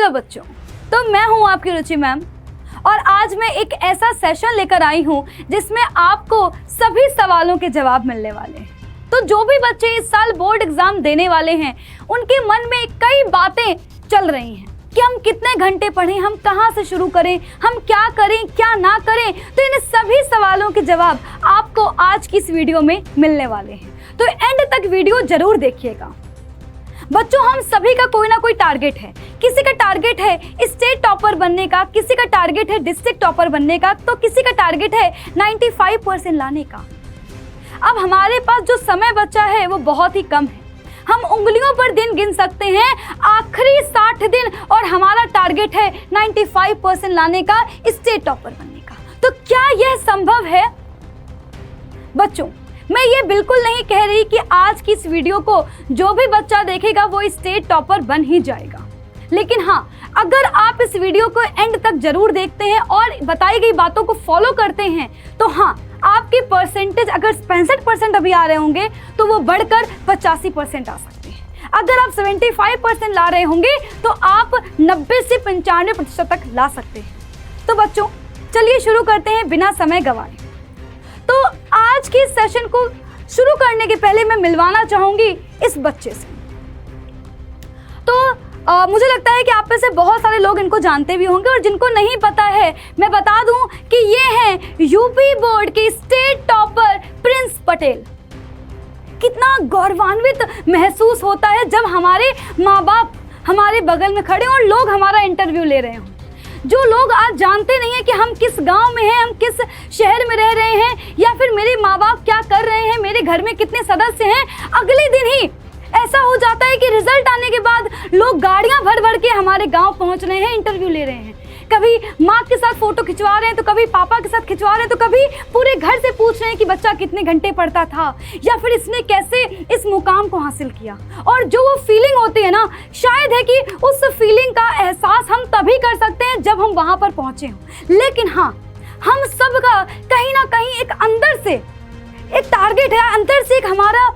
Hello बच्चों, तो मैं हूं आपकी रुचि मैम और आज मैं एक ऐसा सेशन लेकर आई हूं जिसमें आपको सभी सवालों के जवाब मिलने वाले हैं। तो जो भी बच्चे इस साल बोर्ड एग्जाम देने वाले हैं उनके मन में कई बातें चल रही हैं कि हम कितने घंटे पढ़ें, हम कहां से शुरू करें, हम क्या करें क्या ना करें। तो इन सभी सवालों के जवाब आपको आज की इस वीडियो में मिलने वाले हैं, तो एंड तक वीडियो जरूर देखिएगा। बच्चों, हम सभी का कोई ना कोई टारगेट है। किसी का टारगेट है स्टेट टॉपर बनने का, किसी का टारगेट है डिस्ट्रिक्ट टॉपर बनने का, तो किसी का टारगेट है 95% लाने का। अब हमारे पास जो समय बचा है वो बहुत ही कम है। हम उंगलियों पर दिन गिन सकते हैं आखिरी 60 दिन और हमारा टारगेट है 95% लाने का, स्टेट टॉपर बनने का। तो क्या यह संभव है? बच्चों, मैं ये बिल्कुल नहीं कह रही कि आज की इस वीडियो को जो भी बच्चा देखेगा वो स्टेट टॉपर बन ही जाएगा, लेकिन हाँ, अगर आप इस वीडियो को एंड तक जरूर देखते हैं और बताई गई बातों को फॉलो करते हैं तो हाँ, आपकी परसेंटेज अगर 65% अभी आ रहे होंगे तो वो बढ़कर 85% आ सकते हैं। अगर आप 75% ला रहे होंगे तो आप 90 से 95% तक ला सकते हैं। तो बच्चों, चलिए शुरू करते हैं बिना समय गंवाए। तो आज के सेशन को शुरू करने के पहले मैं मिलवाना चाहूंगी इस बच्चे से। तो मुझे लगता है कि आप में से बहुत सारे लोग इनको जानते भी होंगे और जिनको नहीं पता है मैं बता दूं कि ये हैं यूपी बोर्ड के स्टेट टॉपर प्रिंस पटेल। कितना गौरवान्वित महसूस होता है जब हमारे माँ बाप हमारे बगल में खड़े और लोग हमारा इंटरव्यू ले रहे हों। जो लोग आज जानते नहीं है कि हम किस गांव में हैं, हम किस शहर में रह रहे हैं, या फिर मेरे माँ बाप क्या कर रहे हैं, मेरे घर में कितने सदस्य हैं, अगले दिन ही ऐसा हो जाता है कि रिजल्ट आने के बाद लोग गाड़ियां भर भर के हमारे गांव पहुंच रहे हैं, इंटरव्यू ले रहे हैं। कभी माँ के साथ फोटो खिंचवा रहे हैं, तो कभी पापा के साथ खिंचवा रहे हैं, तो कभी पूरे घर से पूछ रहे हैं कि बच्चा कितने घंटे पढ़ता था या फिर इसने कैसे इस मुकाम को हासिल किया। और जो वो फीलिंग होती है ना, शायद है कि उस फीलिंग का एहसास हम तभी कर सकते हैं जब हम वहां पर पहुंचे हों। लेकिन हाँ, हम सब का कहीं ना कहीं एक अंदर से एक टारगेट है, अंदर से एक हमारा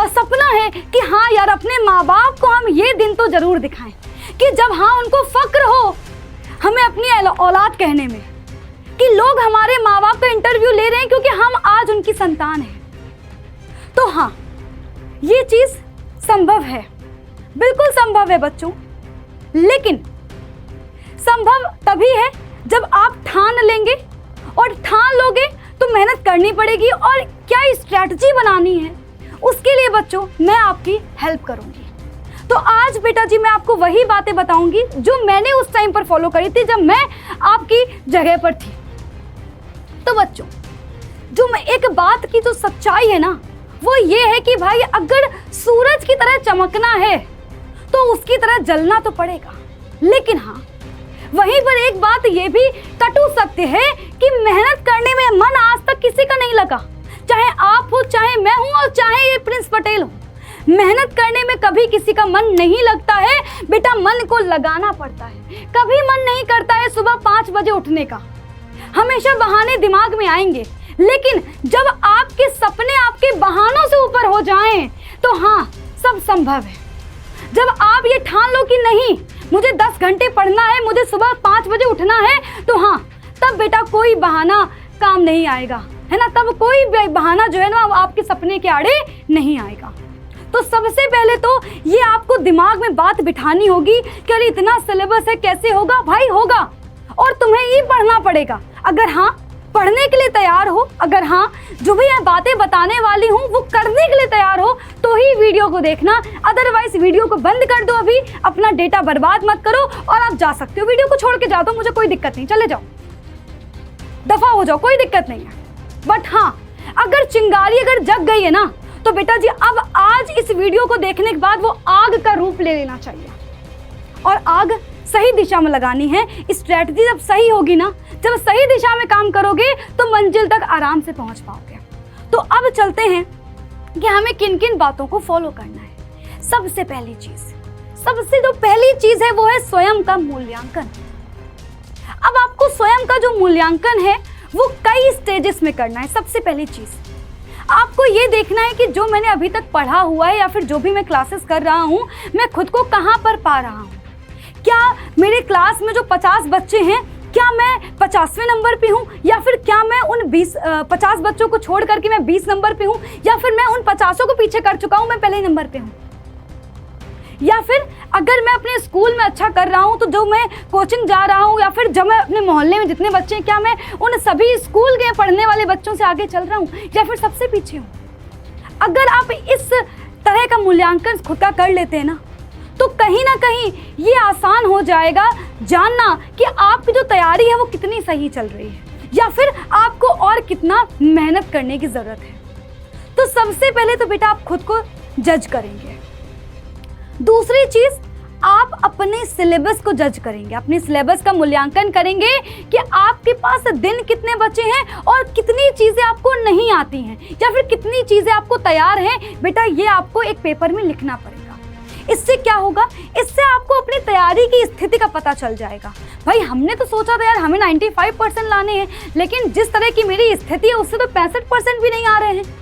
सपना है कि हाँ यार, अपने माँ बाप को हम ये दिन तो जरूर दिखाएं कि जब हाँ उनको फक्र हो हमें अपनी औलाद कहने में कि लोग हमारे माँ बाप का इंटरव्यू ले रहे हैं क्योंकि हम आज उनकी संतान हैं। तो हाँ, ये चीज संभव है, बिल्कुल संभव है बच्चों। लेकिन संभव तभी है जब आप ठान लेंगे, और ठान लोगे तो मेहनत करनी पड़ेगी और क्या स्ट्रैटेजी बनानी है उसके लिए बच्चों मैं आपकी हेल्प करूंगी। तो आज बेटा जी मैं आपको वही बातें बताऊंगी जो मैंने उस टाइम पर फॉलो करी थी जब मैं आपकी जगह पर थी। तो बच्चों, जो मैं एक बात की जो सच्चाई है ना वो ये है कि भाई अगर सूरज की तरह चमकना है तो उसकी तरह जलना तो पड़ेगा। लेकिन हाँ, वहीं पर एक बात ये भी कटू सकते हैं कि मेहनत करने में मन आज तक किसी का नहीं लगा, चाहे आप हो, चाहे मैं हूं और चाहे ये प्रिंस पटेल हो। मेहनत करने में कभी किसी का मन नहीं लगता है बेटा, मन को लगाना पड़ता है। कभी मन नहीं करता है सुबह 5 बजे उठने का, हमेशा बहाने दिमाग में आएंगे। लेकिन जब आपके सपने आपके बहानों से ऊपर हो जाएं तो हाँ, सब संभव है। जब आप ये ठान लो कि नहीं मुझे 10 घंटे पढ़ना है, मुझे सुबह 5 बजे उठना है, तो हाँ, तब बेटा कोई बहाना काम नहीं आएगा, है ना। तब कोई बहाना जो है ना आपके सपने के आड़े नहीं आएगा। तो सबसे पहले तो ये आपको दिमाग में बात बिठानी होगी कि अरे इतना सिलेबस है, कैसे होगा? भाई होगा, और तुम्हें ही पढ़ना पड़ेगा। अगर हाँ पढ़ने के लिए तैयार हो, अगर हाँ जो भी मैं बातें बताने वाली हूँ वो करने के लिए तैयार हो तो ही वीडियो को देखना, अदरवाइज वीडियो को बंद कर दो। अभी अपना डेटा बर्बाद मत करो और आप जा सकते हो, वीडियो को छोड़ के जा दो, मुझे कोई दिक्कत नहीं, चले जाओ, दफा हो जाओ, कोई दिक्कत नहीं है। बट हाँ, अगर चिंगारी अगर जग गई है ना तो बेटा जी अब आज इस वीडियो को देखने के बाद वो आग का रूप ले लेना चाहिए और आग सही दिशा में लगानी है। स्ट्रेटजी जब सही होगी ना, जब सही दिशा में काम करोगे तो मंजिल तक आराम से पहुंच पाओगे। तो अब चलते हैं कि हमें किन किन बातों को फॉलो करना है। सबसे जो पहली चीज है वो है स्वयं का मूल्यांकन। अब आपको स्वयं का जो मूल्यांकन है वो कई स्टेजेस में करना है। सबसे पहली चीज आपको ये देखना है कि जो मैंने अभी तक पढ़ा हुआ है या फिर जो भी मैं क्लासेस कर रहा हूँ मैं खुद को कहाँ पर पा रहा हूँ। क्या मेरे क्लास में जो 50 बच्चे हैं, क्या मैं 50वें नंबर पे हूँ, या फिर क्या मैं उन 50 बच्चों को छोड़ करके मैं 20 नंबर पे हूँ, या फिर मैं उन 50 को पीछे कर चुका हूँ, मैं पहले नंबर पे हूँ। या फिर अगर मैं अपने स्कूल में अच्छा कर रहा हूँ तो जो मैं कोचिंग जा रहा हूँ, या फिर जब मैं अपने मोहल्ले में जितने बच्चे हैं, क्या मैं उन सभी स्कूल के पढ़ने वाले बच्चों से आगे चल रहा हूँ, या फिर सबसे पीछे हूँ। अगर आप इस तरह का मूल्यांकन खुद का कर लेते हैं ना, तो कहीं ना कहीं ये आसान हो जाएगा जानना कि आपकी जो तैयारी है वो कितनी सही चल रही है, या फिर आपको और कितना मेहनत करने की ज़रूरत है। तो सबसे पहले तो बेटा आप खुद को जज करेंगे। दूसरी चीज़, आप अपने सिलेबस को जज करेंगे, अपने सिलेबस का मूल्यांकन करेंगे कि आपके पास दिन कितने बचे हैं और कितनी चीज़ें आपको नहीं आती हैं, या फिर कितनी चीज़ें आपको तैयार हैं। बेटा ये आपको एक पेपर में लिखना पड़ेगा। इससे क्या होगा, इससे आपको अपनी तैयारी की स्थिति का पता चल जाएगा। भाई हमने तो सोचा था यार हमें 95% लाने हैं, लेकिन जिस तरह की मेरी स्थिति है उससे तो 65% भी नहीं आ रहे हैं।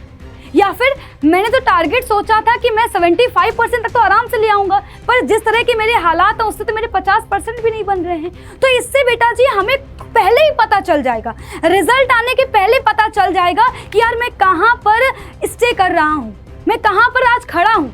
या फिर मैंने तो टारगेट सोचा था कि मैं 75% तक तो आराम से ले आऊँगा, पर जिस तरह के मेरे हालात हैं उससे तो मेरे 50% भी नहीं बन रहे हैं। तो इससे बेटा जी हमें पहले ही पता चल जाएगा, रिजल्ट आने के पहले पता चल जाएगा कि यार मैं कहाँ पर स्टे कर रहा हूँ, मैं कहाँ पर आज खड़ा हूँ।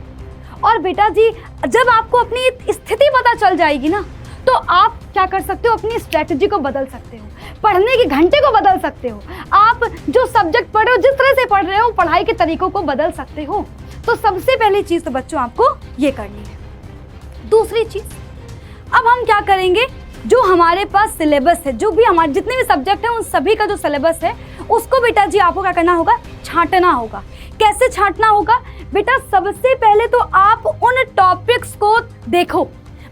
और बेटा जी जब आपको अपनी स्थिति पता चल जाएगी ना, तो आप क्या कर सकते हो, अपनी स्ट्रेटजी को बदल सकते हो, पढ़ने के घंटे को बदल सकते हो, आप जो सब्जेक्ट पढ़ रहे हो, जिस तरह से पढ़ रहे हो, पढ़ाई के तरीकों को बदल सकते हो। तो सबसे पहली चीज़ तो बच्चों आपको ये करनी है। दूसरी चीज़, अब हम क्या करेंगे, जो हमारे पास सिलेबस है, जो भी हमारे जितने भी सब्जेक्ट हैं उन सभी का जो सिलेबस है उसको बेटा जी आपको क्या करना होगा, छांटना होगा। कैसे छांटना होगा बेटा, सबसे पहले तो आप उन टॉपिक्स को देखो,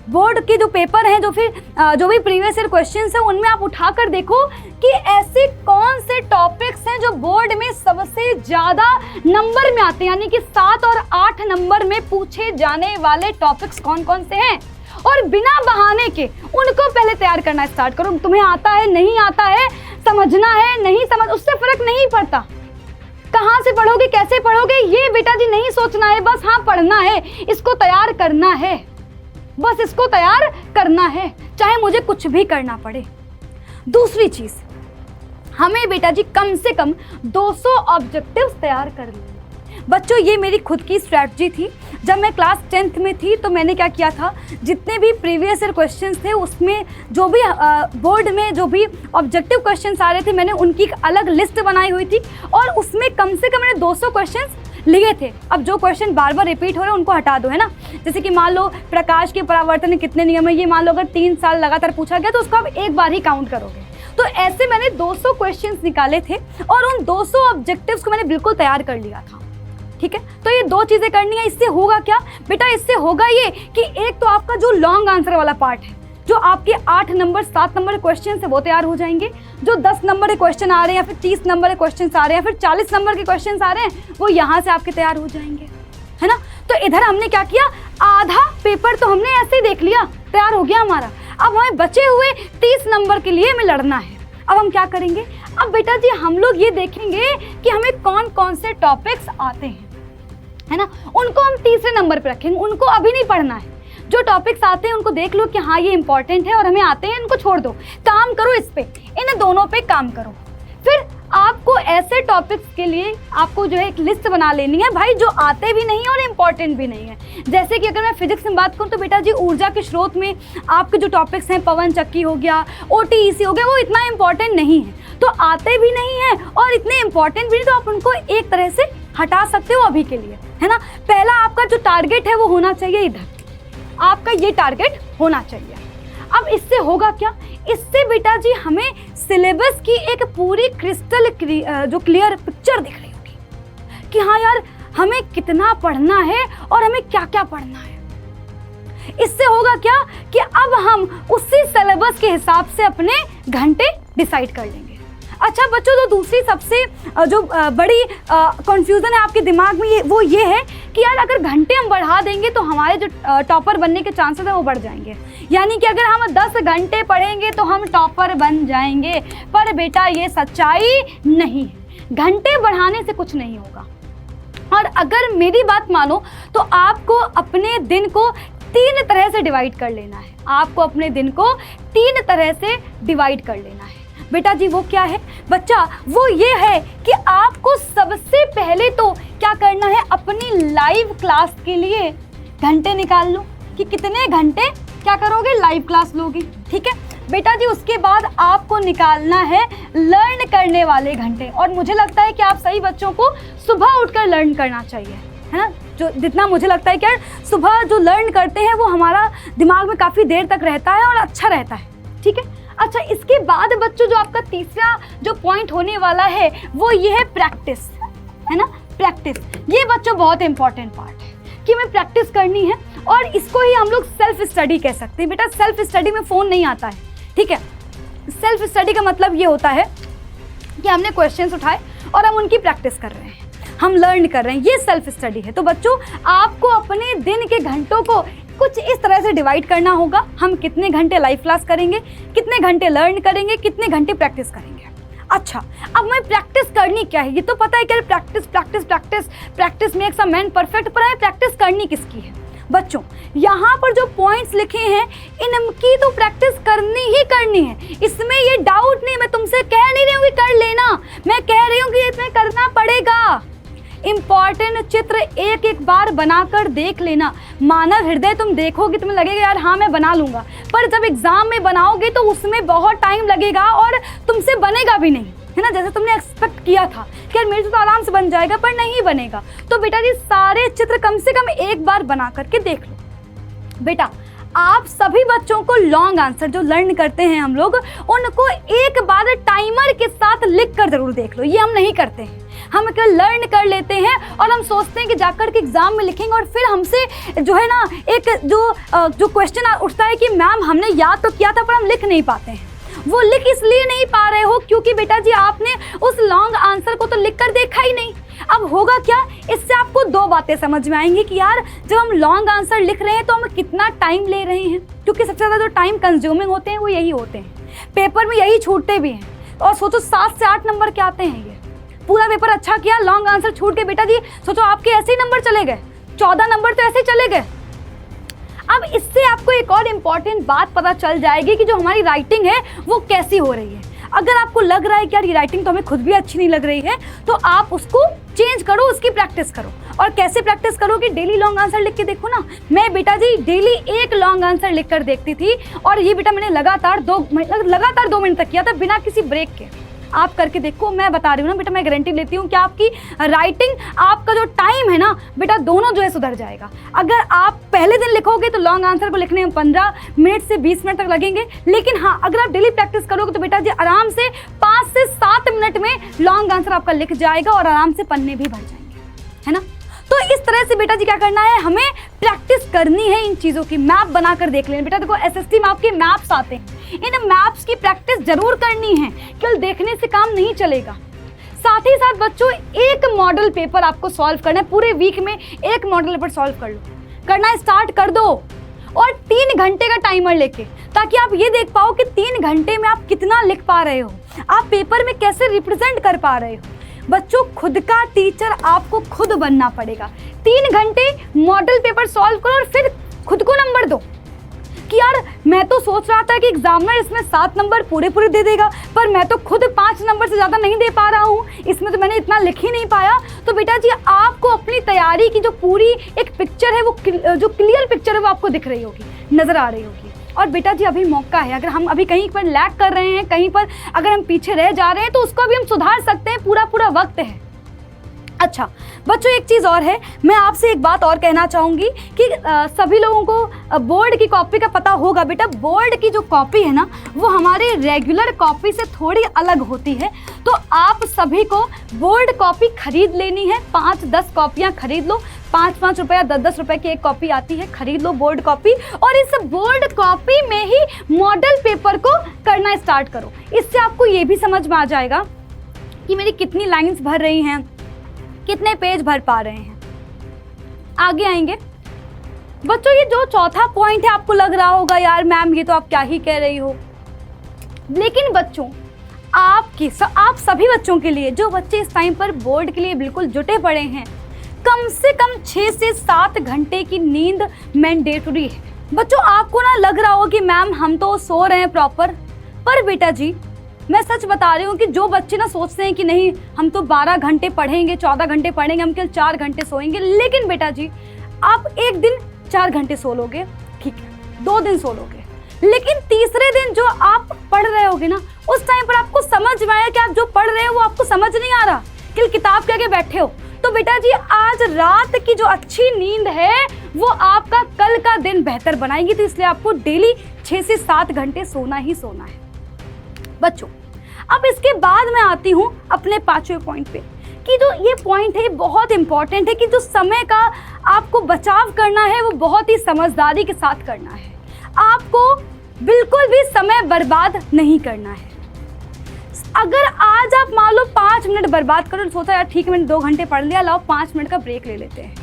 बोर्ड के जो पेपर हैं, जो भी प्रीवियस ईयर क्वेश्चंस हैं उनमें आप उठाकर देखो कि ऐसे कौन से टॉपिक्स हैं जो बोर्ड में सबसे ज़्यादा नंबर में आते हैं, यानी कि 7 और 8 नंबर में पूछे जाने वाले टॉपिक्स कौन कौन से हैं। और बिना बहाने के उनको पहले तैयार करना स्टार्ट करो। तुम्हें आता है नहीं आता है, समझना है नहीं समझ, उससे फर्क नहीं पड़ता कहाँ से पढ़ोगे, कैसे पढ़ोगे, ये बेटा जी नहीं सोचना है। बस हाँ पढ़ना है, इसको तैयार करना है, बस इसको तैयार करना है, चाहे मुझे कुछ भी करना पड़े। दूसरी चीज़, हमें बेटा जी कम से कम 200 ऑब्जेक्टिव्स तैयार कर लिए। बच्चों ये मेरी खुद की स्ट्रैटेजी थी। जब मैं क्लास 10th में थी तो मैंने क्या किया था, जितने भी प्रीवियस ईयर क्वेश्चंस थे उसमें जो भी बोर्ड में जो भी ऑब्जेक्टिव क्वेश्चंस आ रहे थे, मैंने उनकी एक अलग लिस्ट बनाई हुई थी और उसमें कम से कम मैंने 200 क्वेश्चंस लिए थे। अब जो क्वेश्चन बार बार रिपीट हो रहे हैं उनको हटा दो, है ना। जैसे कि मान लो प्रकाश के परावर्तन के कितने नियम है, ये मान लो अगर 3 साल लगातार पूछा गया तो उसको आप एक बार ही काउंट करोगे। तो ऐसे मैंने 200 क्वेश्चंस निकाले थे और उन 200 ऑब्जेक्टिव्स को मैंने बिल्कुल तैयार कर लिया था। ठीक है, तो ये 2 चीज़ें करनी है। इससे होगा क्या बेटा, इससे होगा ये कि एक तो आपका जो लॉन्ग आंसर वाला पार्ट है, जो आपके 8 नंबर 7 नंबर के क्वेश्चन है वो तैयार हो जाएंगे। जो 10 नंबर के क्वेश्चन आ रहे हैं या फिर 30 नंबर के क्वेश्चन आ रहे हैं या फिर 40 नंबर के क्वेश्चन आ रहे हैं, वो यहाँ से आपके तैयार हो जाएंगे, है ना। तो इधर हमने क्या किया, आधा पेपर तो हमने ऐसे ही देख लिया, तैयार हो गया हमारा। अब हमें बचे हुए 30 नंबर के लिए हमें लड़ना है। अब हम क्या करेंगे, अब बेटा जी हम लोग ये देखेंगे कि हमें कौन कौन से टॉपिक्स आते हैं, है ना। उनको हम तीसरे नंबर पे रखेंगे, उनको अभी नहीं पढ़ना है। जो टॉपिक्स आते हैं उनको देख लो कि हाँ ये इंपॉर्टेंट है और हमें आते हैं, इनको छोड़ दो, काम करो इस पे, इन दोनों पे काम करो। फिर आपको ऐसे टॉपिक्स के लिए आपको जो है एक लिस्ट बना लेनी है भाई, जो आते भी नहीं है और इम्पॉर्टेंट भी नहीं है। जैसे कि अगर मैं फिजिक्स में बात करूँ तो बेटा जी ऊर्जा के स्रोत में आपके जो टॉपिक्स हैं, पवन चक्की हो गया, OTEC हो गया, वो इतना इम्पॉर्टेंट नहीं है, तो आते भी नहीं है और इतने इम्पॉर्टेंट भी नहीं, तो आप उनको एक तरह से हटा सकते हो अभी के लिए, है ना। पहला आपका जो टारगेट है वो होना चाहिए, इधर आपका ये टारगेट होना चाहिए। अब इससे होगा क्या, इससे बेटा जी हमें सिलेबस की एक पूरी क्रिस्टल जो क्लियर पिक्चर दिख रही होगी कि हाँ यार हमें कितना पढ़ना है और हमें क्या क्या पढ़ना है। इससे होगा क्या कि अब हम उसी सिलेबस के हिसाब से अपने घंटे डिसाइड कर लेंगे। अच्छा बच्चों, तो दूसरी सबसे जो बड़ी कंफ्यूजन है आपके दिमाग में वो ये है कि यार अगर घंटे हम बढ़ा देंगे तो हमारे जो टॉपर बनने के चांसेस हैं वो बढ़ जाएंगे, यानी कि अगर हम 10 घंटे पढ़ेंगे तो हम टॉपर बन जाएंगे। पर बेटा ये सच्चाई नहीं है, घंटे बढ़ाने से कुछ नहीं होगा। और अगर मेरी बात मानो तो आपको अपने दिन को 3 तरह से डिवाइड कर लेना है। आपको अपने दिन को 3 तरह से डिवाइड कर लेना है। बेटा जी वो क्या है बच्चा? वो ये है कि आपको सबसे पहले तो क्या करना है, अपनी लाइव क्लास के लिए घंटे निकाल लो कि कितने घंटे क्या करोगे, लाइव क्लास लोगे। ठीक है बेटा जी, उसके बाद आपको निकालना है लर्न करने वाले घंटे। और मुझे लगता है कि आप सही बच्चों को सुबह उठकर लर्न करना चाहिए, है ना। जो जितना मुझे लगता है कि यार सुबह जो लर्न करते हैं वो हमारा दिमाग में काफ़ी देर तक रहता है और अच्छा रहता है। ठीक है, अच्छा इसके बाद बच्चों जो आपका तीसरा जो पॉइंट होने वाला है वो ये है प्रैक्टिस, है ना। प्रैक्टिस ये बच्चों बहुत इंपॉर्टेंट पार्ट है कि हमें प्रैक्टिस करनी है और इसको ही हम लोग सेल्फ स्टडी कह सकते हैं। बेटा सेल्फ स्टडी में फ़ोन नहीं आता है। ठीक है, सेल्फ स्टडी का मतलब ये होता है कि हमने क्वेश्चंस उठाए और हम उनकी प्रैक्टिस कर रहे हैं, हम लर्न कर रहे हैं, ये सेल्फ स्टडी है। तो बच्चों आपको अपने दिन के घंटों को कुछ इस तरह से डिवाइड करना होगा। हम कितने घंटे लाइव क्लास करेंगे, कितने घंटे लर्न करेंगे, कितने घंटे प्रैक्टिस करेंगे। अच्छा अब मैं प्रैक्टिस करनी क्या है, ये तो पता है कि practice practice practice practice makes a man perfect, पर हमें प्रैक्टिस करनी किसकी है बच्चों? यहाँ पर जो पॉइंट्स लिखे हैं इनकी तो प्रैक्टिस करनी ही करनी है, इसमें ये डाउट नहीं। मैं तुमसे कह नहीं रही हूँ कि कर लेना, मैं कह रही हूँ कि इसमें करना पड़ेगा। इम्पॉर्टेंट चित्र एक एक बार बनाकर देख लेना। मानव हृदय तुम देखोगे तुम्हें लगेगा यार हाँ मैं बना लूँगा, पर जब एग्जाम में बनाओगे तो उसमें बहुत टाइम लगेगा और तुमसे बनेगा भी नहीं, है ना। जैसे तुमने एक्सपेक्ट किया था कि यार मेरे से तो आराम से बन जाएगा, पर नहीं बनेगा। तो बेटा जी सारे चित्र कम से कम एक बार बना करके देख लो। बेटा आप सभी बच्चों को लॉन्ग आंसर जो लर्न करते हैं हम लोग, उनको एक बार टाइमर के साथ लिख कर जरूर देख लो। ये हम नहीं करते हैं, हम केवल लर्न कर लेते हैं और हम सोचते हैं कि जाकर के एग्जाम में लिखेंगे और फिर हमसे जो है ना एक जो क्वेश्चन उठता है कि मैम हमने याद तो किया था पर हम लिख नहीं पाते हैं। वो लिख इसलिए नहीं पा रहे हो क्योंकि बेटा जी आपने उस लॉन्ग आंसर को तो लिख कर देखा ही नहीं। अब होगा क्या, इससे आपको 2 बातें समझ में आएंगी कि यार जब हम लॉन्ग आंसर लिख रहे हैं तो हम कितना टाइम ले रहे हैं, क्योंकि सबसे ज़्यादा जो टाइम कंज्यूमिंग होते हैं वो यही होते हैं। पेपर में यही छूटते भी हैं और सोचो 7 से 8 नंबर के आते हैं। ये पूरा पेपर अच्छा किया, लॉन्ग आंसर छूट के बेटा जी सोचो आपके ऐसे ही नंबर चले गए, 14 नंबर तो ऐसे ही चले गए। अब इससे आपको एक और इम्पॉर्टेंट बात पता चल जाएगी कि जो हमारी राइटिंग है वो कैसी हो रही है। अगर आपको लग रहा है कि यार ये राइटिंग तो हमें खुद भी अच्छी नहीं लग रही है, तो आप उसको चेंज करो, उसकी प्रैक्टिस करो। और कैसे प्रैक्टिस करो कि डेली लॉन्ग आंसर लिख के देखो ना। मैं बेटा जी डेली एक लॉन्ग आंसर लिख कर देखती थी और ये बेटा मैंने लगातार 2 मिनट तक किया था बिना किसी ब्रेक के। आप करके देखो, मैं बता रही हूँ ना बेटा, मैं गारंटी लेती हूँ कि आपकी राइटिंग, आपका जो टाइम है ना बेटा, दोनों जो है सुधर जाएगा। अगर आप पहले दिन लिखोगे तो लॉन्ग आंसर को लिखने में 15 मिनट से 20 मिनट तक लगेंगे, लेकिन हाँ अगर आप डेली प्रैक्टिस करोगे तो बेटा जी आराम से 5 से 7 मिनट में लॉन्ग आंसर आपका लिख जाएगा और आराम से पन्ने भी भर जाएंगे, है ना। तो इस तरह से बेटा जी क्या करना है, हमें प्रैक्टिस करनी है इन चीज़ों की। मैप बनाकर देख लेना बेटा, देखो एसएसटी में आपके मैप्स आते हैं, इन मैप्स की प्रैक्टिस जरूर करनी है, केवल देखने से काम नहीं चलेगा। साथ ही साथ बच्चों एक मॉडल पेपर आपको सॉल्व करना है, पूरे वीक में एक मॉडल पेपर सॉल्व कर लो, करना स्टार्ट कर दो और 3 घंटे का टाइमर लेके, ताकि आप ये देख पाओ कि 3 घंटे में आप कितना लिख पा रहे हो, आप पेपर में कैसे रिप्रेजेंट कर पा रहे हो। बच्चों खुद का टीचर आपको खुद बनना पड़ेगा। 3 घंटे मॉडल पेपर सॉल्व करो और फिर खुद को नंबर दो कि यार मैं तो सोच रहा था कि एग्जामिनर इसमें 7 नंबर पूरे दे देगा, पर मैं तो खुद 5 नंबर से ज़्यादा नहीं दे पा रहा हूँ, इसमें तो मैंने इतना लिख ही नहीं पाया। तो बेटा जी आपको अपनी तैयारी की जो पूरी एक पिक्चर है, वो जो क्लियर पिक्चर है वो आपको दिख रही होगी, नज़र आ रही होगी। और बेटा जी अभी मौका है, अगर हम अभी कहीं पर लैग कर रहे हैं, कहीं पर अगर हम पीछे रह जा रहे हैं तो उसको अभी हम सुधार सकते हैं, पूरा वक्त है। अच्छा बच्चों एक चीज़ और है, मैं आपसे एक बात और कहना चाहूँगी कि सभी लोगों को बोर्ड की कॉपी का पता होगा। बेटा बोर्ड की जो कॉपी है ना वो हमारे रेगुलर कॉपी से थोड़ी अलग होती है, तो आप सभी को बोर्ड कॉपी खरीद लेनी है। 5-10 कॉपियाँ खरीद लो, 5-5 रुपया 10-10 रुपये की एक कॉपी आती है, खरीद लो बोर्ड कॉपी और इस बोर्ड कॉपी में ही मॉडल पेपर को करना स्टार्ट करो। इससे आपको ये भी समझ में आ जाएगा कि मेरी कितनी लाइन्स भर रही हैं, कितने पेज भर पा रहे हैं। आगे आएंगे बच्चों, ये जो चौथा पॉइंट है आपको लग रहा होगा यार मैम ये तो आप क्या ही कह रही हो, लेकिन बच्चों आप सभी बच्चों के लिए, जो बच्चे इस टाइम पर बोर्ड के लिए बिल्कुल जुटे पड़े हैं, कम से कम 6 से 7 घंटे की नींद मैंडेटरी है। बच्चों आपको ना लग रहा हो कि मैम हम तो सो रहे हैं प्रॉपर, पर बेटा जी मैं सच बता रही हूँ कि जो बच्चे ना सोचते हैं कि नहीं हम तो 12 घंटे पढ़ेंगे, 14 घंटे पढ़ेंगे, हम केवल 4 घंटे सोएंगे, लेकिन बेटा जी आप एक दिन 4 घंटे सो लोगे, ठीक है, 2 दिन सो लोगे, लेकिन तीसरे दिन जो आप पढ़ रहे होगे ना उस टाइम पर आपको समझ में आया कि आप जो पढ़ रहे हो वो आपको समझ नहीं आ रहा, कि किताब के आगे बैठे हो, तो बेटा जी आज रात की जो अच्छी नींद है वो आपका कल का दिन बेहतर बनाएगी। तो इसलिए आपको डेली 6 से 7 घंटे सोना ही सोना है बच्चों। अब इसके बाद मैं आती हूँ अपने 5वें पॉइंट पे, कि जो ये पॉइंट है बहुत इंपॉर्टेंट है, कि जो समय का आपको बचाव करना है वो बहुत ही समझदारी के साथ करना है। आपको बिल्कुल भी समय बर्बाद नहीं करना है। अगर आज आप मान लो 5 मिनट बर्बाद करो, सोचा यार ठीक है मैंने 2 घंटे पढ़ लिया, लाओ 5 मिनट का ब्रेक ले लेते हैं,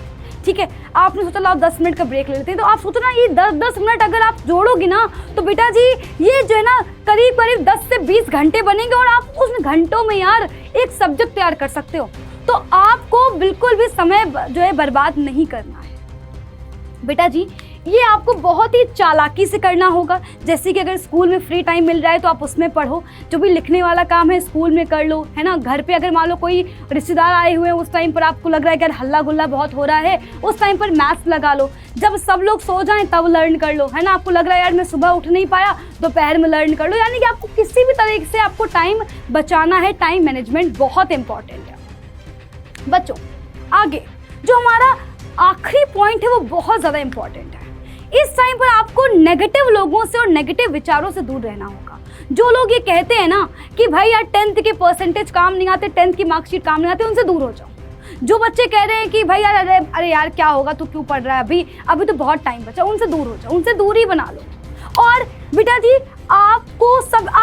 ठीक है, आपने सोचा लाओ 10 मिनट का ब्रेक ले लेते हैं, तो आप सोचो ना ये 10 मिनट अगर आप जोड़ोगे ना तो बेटा जी ये जो है ना करीब 10 से 20 घंटे बनेंगे, और आप उस घंटों में यार एक सब्जेक्ट तैयार कर सकते हो। तो आपको बिल्कुल भी समय जो है बर्बाद नहीं करना है बेटा जी। ये आपको बहुत ही चालाकी से करना होगा, जैसे कि अगर स्कूल में फ्री टाइम मिल रहा है तो आप उसमें पढ़ो, जो भी लिखने वाला काम है स्कूल में कर लो, है ना। घर पे अगर मान लो कोई रिश्तेदार आए हुए हैं उस टाइम पर आपको लग रहा है कि यार हल्ला गुल्ला बहुत हो रहा है, उस टाइम पर मैथ्स लगा लो, जब सब लोग सो जाएं तब लर्न कर लो, है ना। आपको लग रहा है यार मैं सुबह उठ नहीं पाया, दोपहर में लर्न कर लो, यानी कि आपको किसी भी तरीके से आपको टाइम बचाना है। टाइम मैनेजमेंट बहुत इंपॉर्टेंट है बच्चों। आगे जो हमारा आखिरी पॉइंट है वो बहुत ज़्यादा इंपॉर्टेंट है। इस टाइम पर आपको नेगेटिव लोगों से और नेगेटिव विचारों से दूर रहना होगा। जो लोग ये कहते हैं ना कि भाई यार 10th के परसेंटेज काम नहीं आते, 10th की मार्कशीट काम नहीं आते, उनसे दूर हो जाओ। जो बच्चे कह रहे हैं कि भाई यार अरे यार क्या होगा, तू क्यों पढ़ रहा है, अभी तो बहुत टाइम बचा, उनसे दूर हो जाओ, उनसे दूरी बना लो। और बेटा जी आप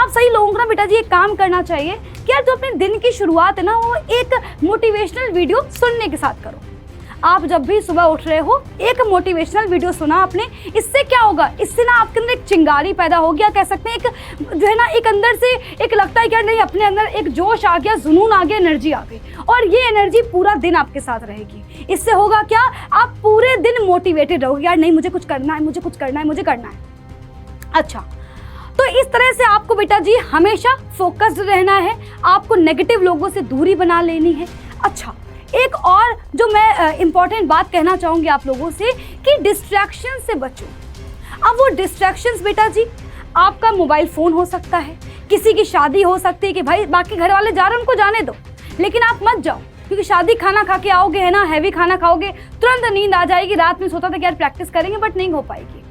सही लोगों को ना बेटा जी एक काम करना चाहिए कि यार जो अपने दिन की शुरुआत है ना वो एक मोटिवेशनल वीडियो सुनने के साथ करो। आप जब भी सुबह उठ रहे हो एक मोटिवेशनल वीडियो सुना आपने, इससे क्या होगा, इससे ना आपके अंदर एक चिंगारी पैदा हो गया, कह सकते हैं एक जो है ना एक अंदर से एक लगता है कि यार नहीं अपने अंदर एक जोश आ गया, जुनून आ गया, एनर्जी आ गई, और ये एनर्जी पूरा दिन आपके साथ रहेगी। इससे होगा क्या, आप पूरे दिन मोटिवेटेड रहोगे, यार नहीं मुझे कुछ करना है, मुझे कुछ करना है, मुझे करना है। अच्छा, तो इस तरह से आपको बेटा जी हमेशा फोकस्ड रहना है, आपको नेगेटिव लोगों से दूरी बना लेनी है। अच्छा, एक और जो मैं इम्पॉर्टेंट बात कहना चाहूँगी आप लोगों से कि डिस्ट्रैक्शन से बचो। अब वो डिस्ट्रैक्शंस बेटा जी आपका मोबाइल फ़ोन हो सकता है, किसी की शादी हो सकती है कि भाई बाकी घर वाले जा रहे हैं उनको जाने दो, लेकिन आप मत जाओ, क्योंकि शादी खाना खा के आओगे है ना, हैवी खाना खाओगे, तुरंत नींद आ जाएगी। रात में सोचा था कि यार प्रैक्टिस करेंगे बट नहीं हो पाएगी।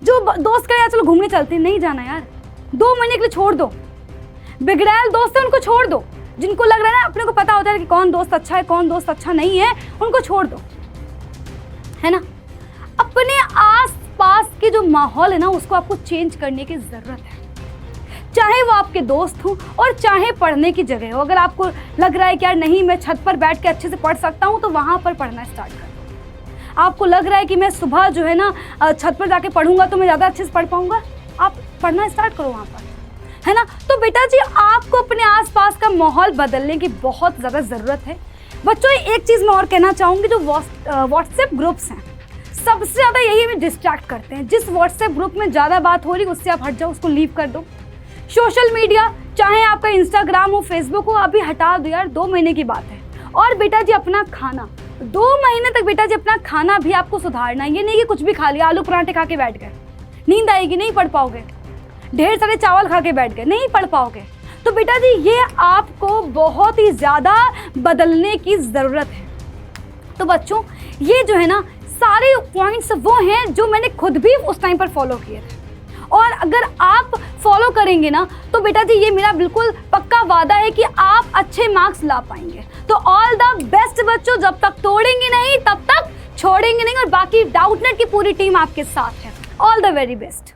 जो दोस्त कहे यार चलो घूमने चलते हैं, नहीं जाना यार, 2 महीने के लिए छोड़ दो। बिगड़ैल दोस्त है उनको छोड़ दो, जिनको लग रहा है ना अपने को पता होता है कि कौन दोस्त अच्छा है कौन दोस्त अच्छा नहीं है, उनको छोड़ दो, है ना। अपने आस पास के जो माहौल है ना उसको आपको चेंज करने की ज़रूरत है, चाहे वो आपके दोस्त हो और चाहे पढ़ने की जगह हो। अगर आपको लग रहा है कि यार नहीं मैं छत पर बैठ के अच्छे से पढ़ सकता हूँ तो वहाँ पर पढ़ना स्टार्ट कर दो। आपको लग रहा है कि मैं सुबह जो है ना छत पर जाके पढ़ूंगा तो मैं ज़्यादा अच्छे से पढ़ पाऊँगा, आप पढ़ना स्टार्ट करो वहाँ पर, है ना। तो बेटा जी आपको अपने आसपास का माहौल बदलने की बहुत ज़्यादा ज़रूरत है। बच्चों एक चीज़ मैं और कहना चाहूँगी, जो व्हाट्सएप ग्रुप्स हैं सबसे ज़्यादा यही हमें डिस्ट्रैक्ट करते हैं। जिस व्हाट्सएप ग्रुप में ज़्यादा बात हो रही उससे आप हट जाओ, उसको लीव कर दो। सोशल मीडिया चाहे आपका इंस्टाग्राम हो, फेसबुक हो, अभी हटा दो यार, 2 महीने की बात है। और बेटा जी अपना खाना 2 महीने तक बेटा जी अपना खाना भी आपको सुधारना है। ये नहीं कि कुछ भी खा लिया, आलू पराठे खा के बैठ गए, नींद आएगी, नहीं पढ़ पाओगे। ढेर सारे चावल खा के बैठ गए, नहीं पढ़ पाओगे। तो बेटा जी ये आपको बहुत ही ज़्यादा बदलने की ज़रूरत है। तो बच्चों ये जो है ना सारे पॉइंट्स वो हैं जो मैंने खुद भी उस टाइम पर फॉलो किए थे, और अगर आप फॉलो करेंगे ना तो बेटा जी ये मेरा बिल्कुल पक्का वादा है कि आप अच्छे मार्क्स ला पाएंगे। तो ऑल द बेस्ट बच्चों, जब तक तोड़ेंगे नहीं तब तक छोड़ेंगे नहीं, और बाकी डाउटनेट की पूरी टीम आपके साथ है। All the very best.